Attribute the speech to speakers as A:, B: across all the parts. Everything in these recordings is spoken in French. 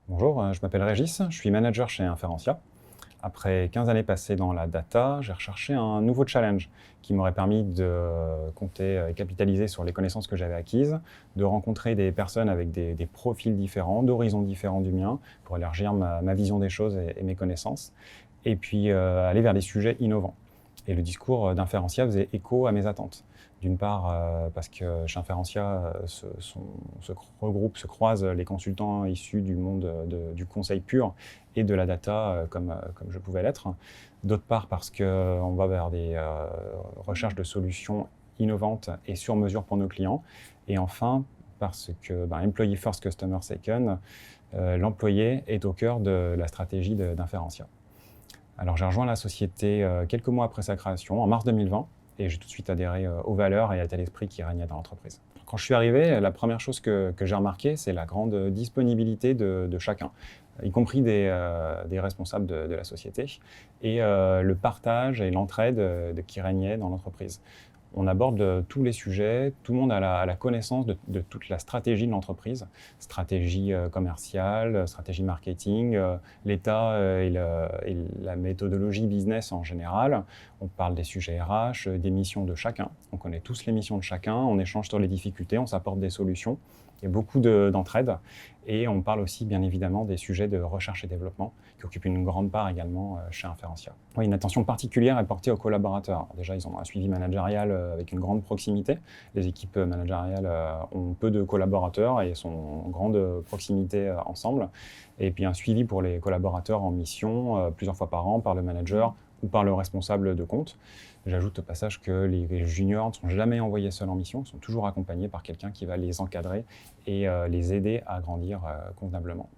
A: Bonjour, je m'appelle Régis, je suis manager chez Inferentia. Après 15 années passées dans la data, j'ai recherché un nouveau challenge qui m'aurait permis de compter et capitaliser sur les connaissances que j'avais acquises, de rencontrer des personnes avec des profils différents, d'horizons différents du mien, pour élargir ma vision des choses et mes connaissances, et puis aller vers des sujets innovants. Et le discours d'Inferentia faisait écho à mes attentes. D'une part, parce que chez Inferentia se regroupent, se croisent les consultants issus du monde du conseil pur et de la data, comme je pouvais l'être. D'autre part, parce qu'on va vers des recherches de solutions innovantes et sur mesure pour nos clients. Et enfin, parce que Employee First, Customer Second, l'employé est au cœur de la stratégie d'Inferentia. Alors j'ai rejoint la société quelques mois après sa création, en mars 2020, et j'ai tout de suite adhéré aux valeurs et à l'état d'esprit qui régnait dans l'entreprise. Quand je suis arrivé, la première chose que j'ai remarqué, c'est la grande disponibilité de chacun, y compris des responsables de la société, et le partage et l'entraide qui régnait dans l'entreprise. On aborde tous les sujets, tout le monde a la connaissance de toute la stratégie de l'entreprise, stratégie commerciale, stratégie marketing, l'état et la méthodologie business en général. On parle des sujets RH, des missions de chacun. On connaît tous les missions de chacun, on échange sur les difficultés, on s'apporte des solutions. Il y a beaucoup d'entraide et on parle aussi bien évidemment des sujets de recherche et développement qui occupent une grande part également chez Inferentia. Oui, une attention particulière est portée aux collaborateurs. Déjà, ils ont un suivi managérial avec une grande proximité. Les équipes managériales ont peu de collaborateurs et sont en grande proximité ensemble. Et puis un suivi pour les collaborateurs en mission plusieurs fois par an par le manager ou par le responsable de compte. J'ajoute au passage que les juniors ne sont jamais envoyés seuls en mission, ils sont toujours accompagnés par quelqu'un qui va les encadrer et les aider à grandir convenablement.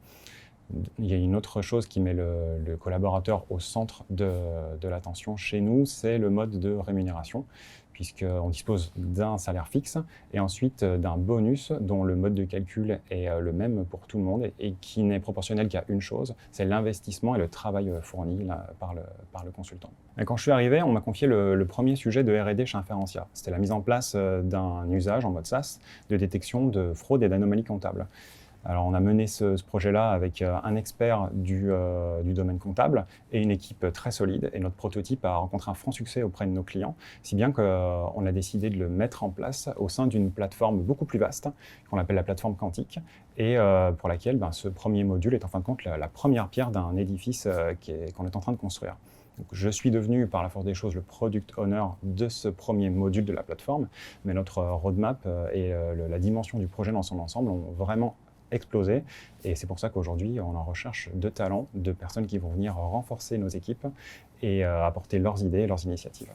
A: Il y a une autre chose qui met le collaborateur au centre de l'attention chez nous, c'est le mode de rémunération, puisqu'on dispose d'un salaire fixe et ensuite d'un bonus dont le mode de calcul est le même pour tout le monde et qui n'est proportionnel qu'à une chose, c'est l'investissement et le travail fourni par le consultant. Et quand je suis arrivé, on m'a confié le premier sujet de R&D chez Inferentia. C'était la mise en place d'un usage en mode SaaS de détection de fraude et d'anomalies comptables. Alors, on a mené ce projet-là avec un expert du domaine comptable et une équipe très solide. Et notre prototype a rencontré un franc succès auprès de nos clients, si bien qu'on a décidé de le mettre en place au sein d'une plateforme beaucoup plus vaste, qu'on appelle la plateforme Quantique, et pour laquelle ce premier module est en fin de compte la première pierre d'un édifice qu'on est en train de construire. Donc, je suis devenu, par la force des choses, le product owner de ce premier module de la plateforme, mais notre roadmap et la dimension du projet dans son ensemble ont vraiment explosé. Et c'est pour ça qu'aujourd'hui, on en recherche de talents, de personnes qui vont venir renforcer nos équipes et apporter leurs idées et leurs initiatives.